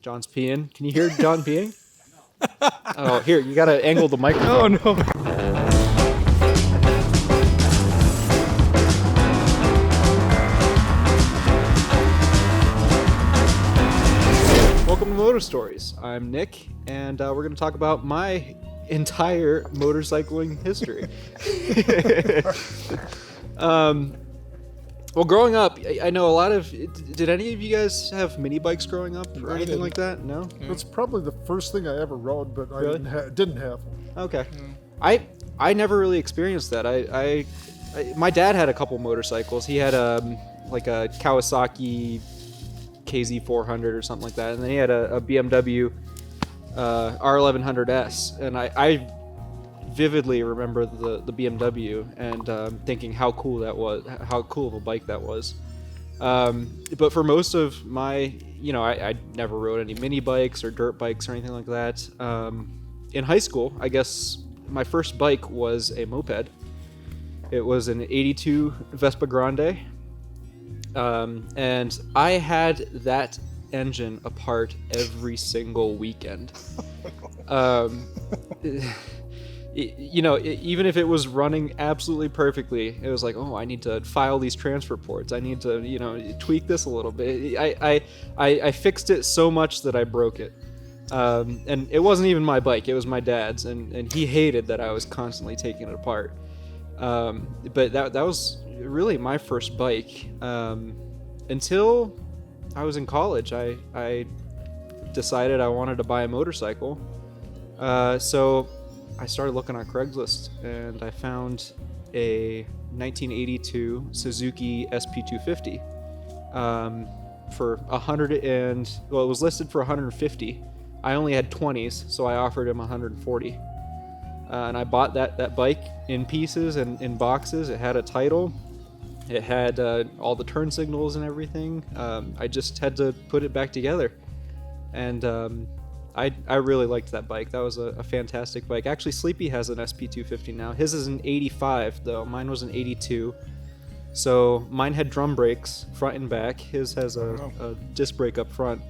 John's peeing. Can you hear John peeing? Oh, here, you got to angle the microphone. Oh, no. Welcome to Moto Stories. I'm Nick, and we're going to talk about my entire motorcycling history. Well, growing up, I know a lot of... Did any of you guys have mini bikes growing up or anything like that? No? That's probably the first thing I ever rode, but Really? I didn't have one. Okay. I never really experienced that. I my dad had a couple motorcycles. He had like a Kawasaki KZ400 or something like that, and then he had a BMW R1100S, and I vividly remember the BMW and thinking how cool that was, how cool of a bike that was. But for most of my, I never rode any mini bikes or dirt bikes or anything like that. In high school, I guess my first bike was a moped. It was an 82 Vespa Grande. And I had that engine apart every single weekend. Even if it was running absolutely perfectly, it was like, oh, I need to file these transfer ports. I need to, tweak this a little bit. I fixed it so much that I broke it. And it wasn't even my bike. It was my dad's, and he hated that I was constantly taking it apart. But that was really my first bike. Until I was in college, I decided I wanted to buy a motorcycle. So I started looking on Craigslist, and I found a 1982 Suzuki SP250 for it was listed for 150. I only had 20s, so I offered him 140. And I bought that bike in pieces and in boxes. It had a title. It had all the turn signals and everything. I just had to put it back together. And I really liked that bike. That was a fantastic bike. Actually, Sleepy has an SP250 now. His is an 85, though. Mine was an 82. So mine had drum brakes, front and back. His has a disc brake up front.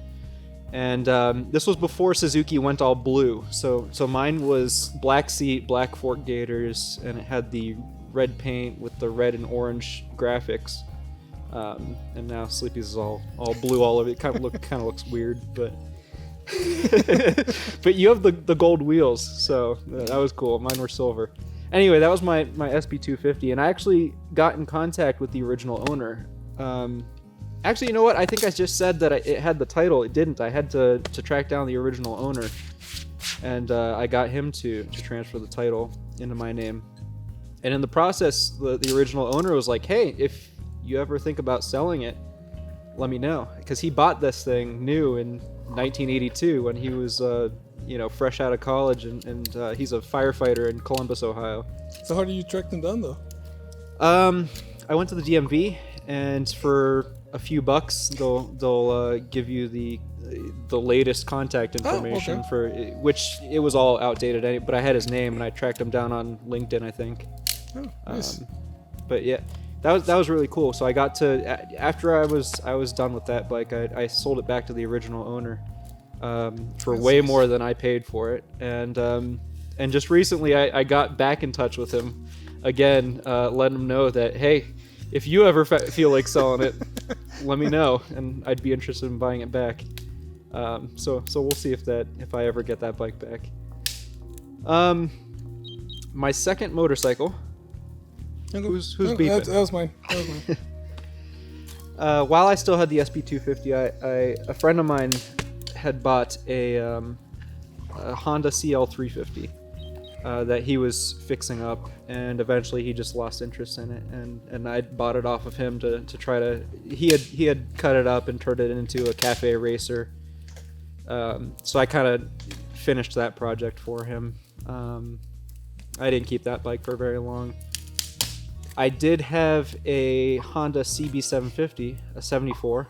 And this was before Suzuki went all blue. So mine was black seat, black fork gators, and it had the red paint with the red and orange graphics. And now Sleepy's is all blue all over it. Kind of looks weird, but... But you have the gold wheels, so that was cool. Mine were silver. Anyway, that was my SP250, and I actually got in contact with the original owner. Actually, you know what? I think I just said that it had the title. It didn't. I had to track down the original owner, and I got him to transfer the title into my name. And in the process, the original owner was like, hey, if you ever think about selling it, let me know. Because he bought this thing new in 1982 when he was, fresh out of college, and he's a firefighter in Columbus, Ohio. So how do you track them down, though? I went to the DMV, and for a few bucks, they'll give you the latest contact information for which it was all outdated. But I had his name, and I tracked him down on LinkedIn, I think. Oh, nice. But yeah. That was really cool. So I got to, after I was done with that bike, I sold it back to the original owner for way more than I paid for it. And just recently I got back in touch with him again, letting him know that, hey, if you ever feel like selling it, let me know, and I'd be interested in buying it back. So we'll see if I ever get that bike back. My second motorcycle. Who's beeping? That was mine. While I still had the SP250, a friend of mine had bought a Honda CL350 that he was fixing up, and eventually he just lost interest in it, and I bought it off of him to try to. He had cut it up and turned it into a cafe racer. So I kind of finished that project for him. I didn't keep that bike for very long. I did have a Honda CB750, a 74.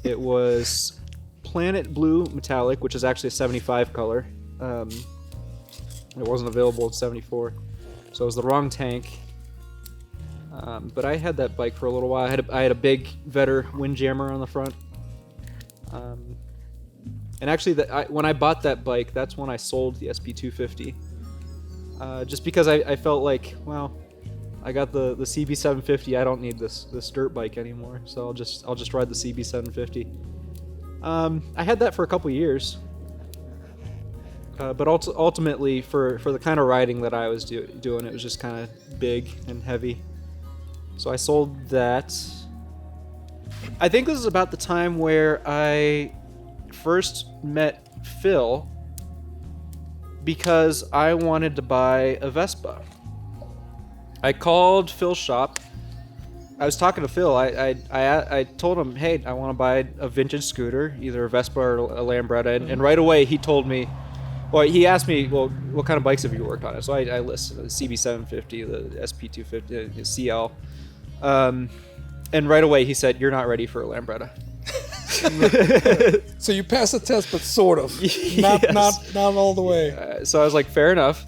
It was Planet Blue Metallic, which is actually a 75 color. It wasn't available in 74, so it was the wrong tank. But I had that bike for a little while. I had a big Vetter windjammer on the front. And actually, when I bought that bike, that's when I sold the SP250. Just because I felt like, well, I got the CB750. I don't need this dirt bike anymore, so I'll just ride the CB750. I had that for a couple years, but ultimately for the kind of riding that I was doing, it was just kind of big and heavy. So I sold that. I think this is about the time where I first met Phil, because I wanted to buy a Vespa. I called Phil's shop. I was talking to Phil. I told him, hey, I want to buy a vintage scooter, either a Vespa or a Lambretta. And right away he told me, well, he asked me, well, what kind of bikes have you worked on? So I listed the CB750, the SP250, the CL. And right away he said, you're not ready for a Lambretta. So you passed the test, but sort of. Not all the way. So I was like, fair enough.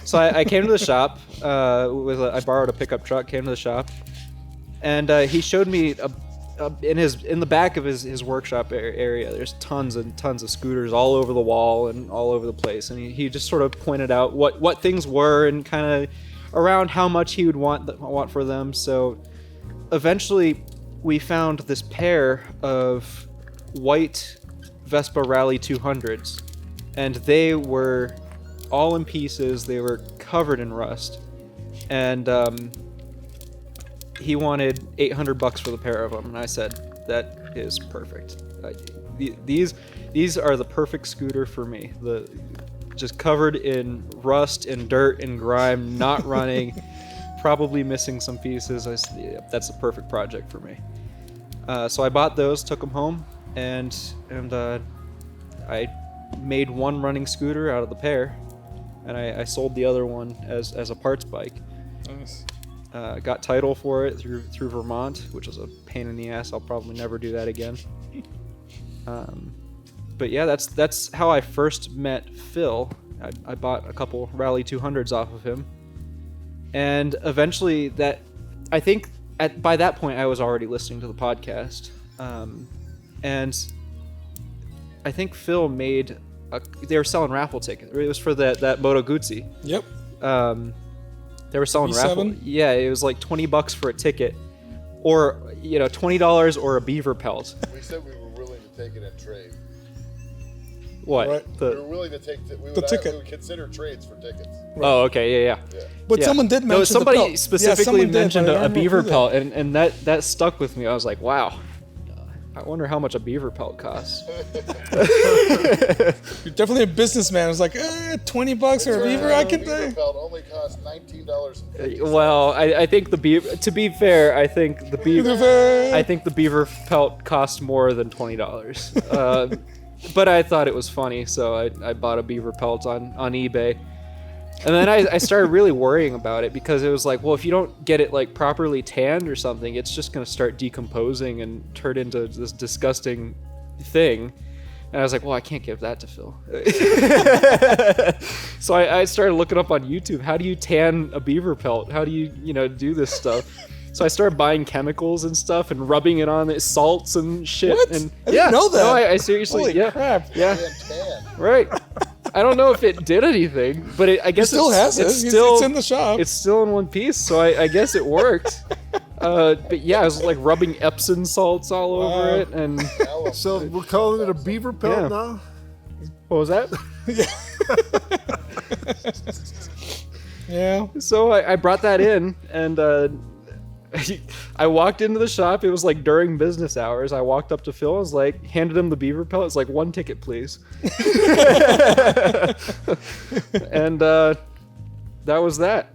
So I came to the shop. I borrowed a pickup truck, came to the shop. And he showed me in the back of his workshop area, there's tons and tons of scooters all over the wall and all over the place. And he just sort of pointed out what things were and kind of around how much he would want for them. So eventually we found this pair of white Vespa Rally 200s, and they were all in pieces. They were covered in rust, and he wanted $800 for the pair of them, and I said, that is perfect. These are the perfect scooter for me. Just covered in rust and dirt and grime, not running, probably missing some pieces. That's the perfect project for me. So I bought those, took them home, and I made one running scooter out of the pair, and I sold the other one as a parts bike. Nice. Got title for it through Vermont, which was a pain in the ass. I'll probably never do that again. But yeah, that's how I first met Phil. I bought a couple Rally 200s off of him, and eventually I think by that point I was already listening to the podcast, and I think Phil made they were selling raffle tickets. It was for that Moto Guzzi. Yep. They were selling B7? raffle. Yeah, it was like $20 for a ticket, or $20 or a beaver pelt. We said we were willing to take it in trade. What? Right. We were willing to take we would consider trades for tickets. Oh, okay, yeah. But Yeah. someone did mention somebody the pelt. specifically someone did, mentioned but I a don't remember beaver who did. pelt, and that stuck with me. I was like, wow. I wonder how much a beaver pelt costs. You're definitely a businessman. It's like, $20 for a beaver, I can beaver take. pelt only costs $19.50. Well, I think the beaver. To be fair, I think the beaver pelt cost more than $20. But I thought it was funny, so I bought a beaver pelt on eBay. And then I started really worrying about it, because it was like, well, if you don't get it like properly tanned or something, it's just going to start decomposing and turn into this disgusting thing. And I was like, well, I can't give that to Phil. So I started looking up on YouTube, how do you tan a beaver pelt? How do you do this stuff? So I started buying chemicals and stuff and rubbing it on it, salts and shit. What? And I didn't know that. No, I seriously, Holy yeah, crap. yeah, Tan. right. I don't know if it did anything, but I guess It still has it. It's in the shop. It's still in one piece, so I guess it worked. But yeah, I was like rubbing Epsom salts all over it, and So we're calling it a beaver pelt Yeah. now? what was that? Yeah. So I brought that in, and I walked into the shop. It was like during business hours. I walked up to Phil. I was like, handed him the beaver pelt. It's like, one ticket, please. And that was that.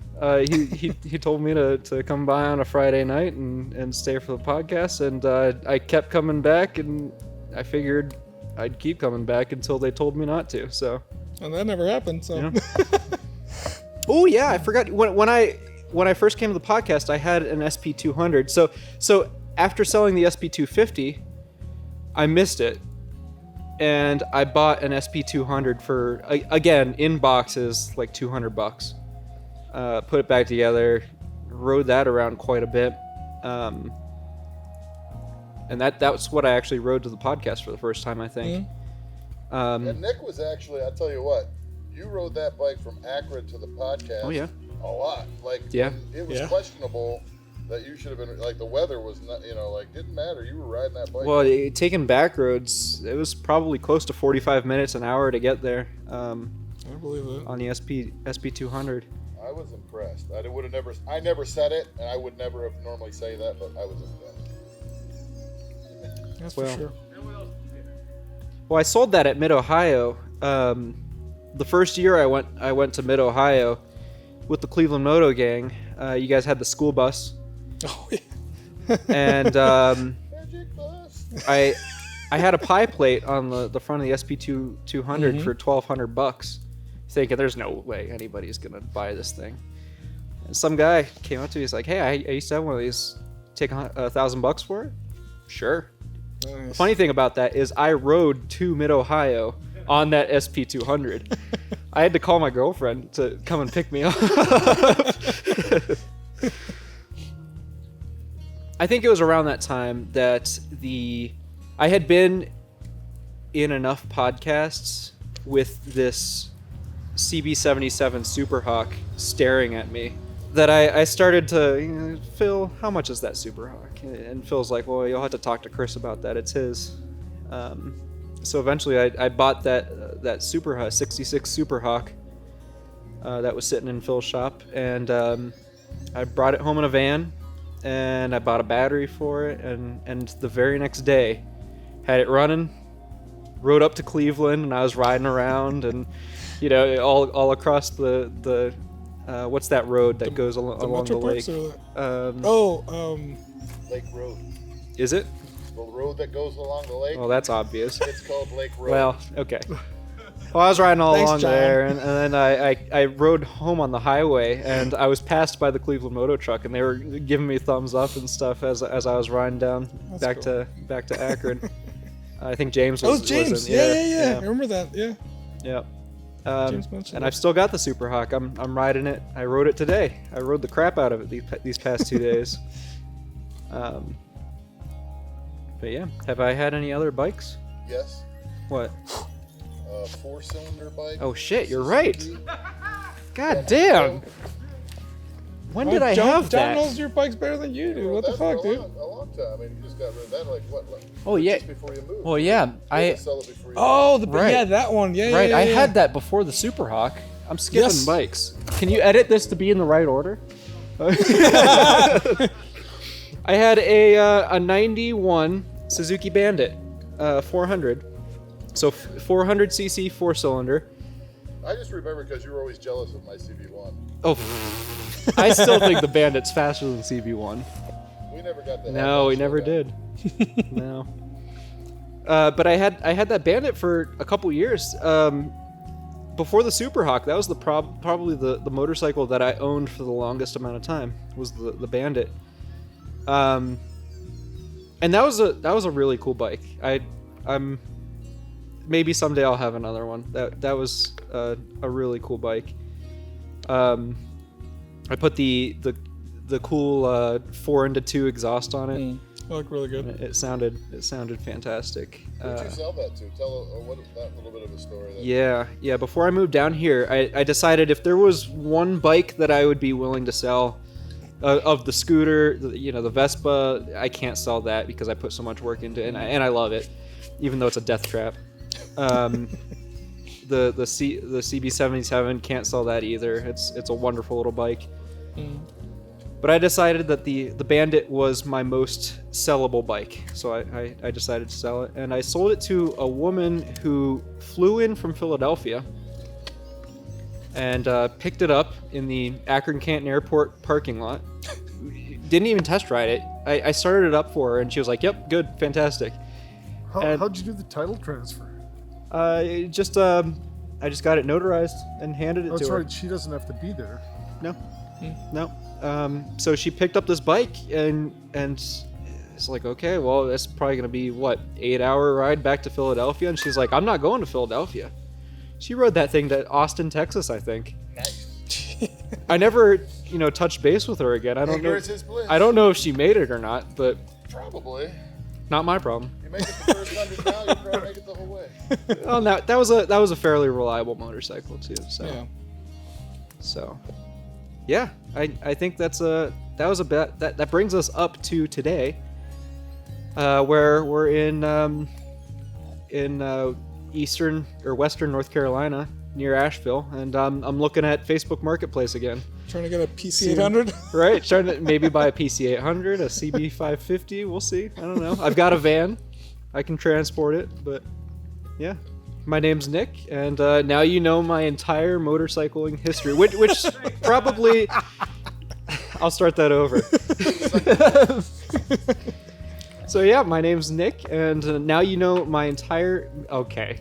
He told me to come by on a Friday night and stay for the podcast. And I kept coming back, and I figured I'd keep coming back until they told me not to. So. And that never happened, so. Yeah. Oh yeah, I forgot when I first came to the podcast, I had an SP200. So after selling the SP250, I missed it, and I bought an SP200 for, again, in boxes, like $200. Put it back together, rode that around quite a bit, and that's what I actually rode to the podcast for the first time, I think. And Nick was actually, I'll tell you what, you rode that bike from Akron to the podcast. Oh, yeah. A lot. Like, yeah. It was questionable that you should have been, like, the weather was not, didn't matter. You were riding that bike. Well, taking back roads, it was probably close to 45 minutes, an hour to get there. I believe it. On the SP200. I was impressed. I never said it, and I would never have normally say that, but I was impressed. That's for sure. Well, I sold that at Mid-Ohio. The first year I went to Mid-Ohio with the Cleveland Moto gang. You guys had the school bus. Oh, yeah. And Magic bus. I had a pie plate on the front of the SP200 for $1,200, thinking there's no way anybody's gonna buy this thing. And some guy came up to me, he's like, "Hey, I used to have one of these. Take $1,000 for it?" Sure. Nice. The funny thing about that is I rode to Mid-Ohio on that SP200. I had to call my girlfriend to come and pick me up. I think it was around that time that I had been in enough podcasts with this CB77 Superhawk staring at me that I started to, Phil, how much is that Superhawk? And Phil's like, well, you'll have to talk to Chris about that. It's his. So eventually I bought that Superhawk, 66 Superhawk that was sitting in Phil's shop. And I brought it home in a van, and I bought a battery for it. And the very next day, had it running, rode up to Cleveland, and I was riding around and, all across the what's that road that goes along the lake? Lake Road. Is it? The road that goes along the lake. Well, that's obvious. It's called Lake Road. Well, okay. Well, I was riding all along John. there, and then I rode home on the highway, and I was passed by the Cleveland Moto truck, and they were giving me thumbs up and stuff as I was riding down back to Akron. I think James was. James. Yeah. I remember that. Yeah. Yeah. James mentioned and that. I've still got the Superhawk. I'm riding it. I rode it today. I rode the crap out of it these past 2 days. But yeah, have I had any other bikes? Yes. What? A 4-cylinder bike. Oh shit, you're right. God damn. When did I have John that? knows your bikes better than you do. What the fuck, dude? A long time. I mean, you just got rid of that Oh yeah. just before you moved. Well yeah, You had to sell it before you moved. Right. that one. Yeah, right. yeah, I yeah. had that before the Superhawk. I'm skipping Yes. bikes. Can you edit this to be in the right order? I had a 91 Suzuki Bandit, 400. So 400cc 4-cylinder. I just remember because you were always jealous of my CB1. Oh, I still think the Bandit's faster than CB1. We never got that. No, we never did. No. But I had that Bandit for a couple years. Before the Superhawk, that was probably the motorcycle that I owned for the longest amount of time. Was the Bandit. And that was a really cool bike. I'm maybe someday I'll have another one. That was a really cool bike. I put the cool 4-into-2 exhaust on it. I look really good. It sounded fantastic. Who did you sell that to? Tell that little bit of a story. Yeah. Before I moved down here, I decided if there was one bike that I would be willing to sell, of the scooter, the Vespa, I can't sell that because I put so much work into it, and I love it, even though it's a death trap. The CB77, can't sell that either. It's a wonderful little bike. But I decided that the Bandit was my most sellable bike, so I decided to sell it, and I sold it to a woman who flew in from Philadelphia and picked it up in the Akron-Canton Airport parking lot. Didn't even test ride it. I started it up for her, and she was like, "Yep, good, fantastic." How'd you do the title transfer? I just got it notarized and handed it Oh, to that's her. right. She doesn't have to be there. No. So she picked up this bike and it's like, okay, well, that's probably gonna be 8-hour ride back to Philadelphia, and she's like, I'm not going to Philadelphia. She rode that thing to Austin, Texas, I think. Nice. I never, touched base with her again. I don't know. Ignorance is bliss. I don't know if she made it or not, but Probably. not my problem. You make it the first 100 now, you probably make it the whole way. say. Well, now that was a fairly reliable motorcycle too. So. Yeah. So, yeah, I think that was a bet that brings us up to today, where we're in eastern or western North Carolina near Asheville, and I'm looking at Facebook Marketplace again. Trying to get a PC 800. Right, trying to maybe buy a PC 800, a CB 550. We'll see. I don't know. I've got a van, I can transport it, but yeah. My name's Nick, and now you know my entire motorcycling history, which probably... I'll start that over. So yeah, my name's Nick, and now you know my entire... Okay.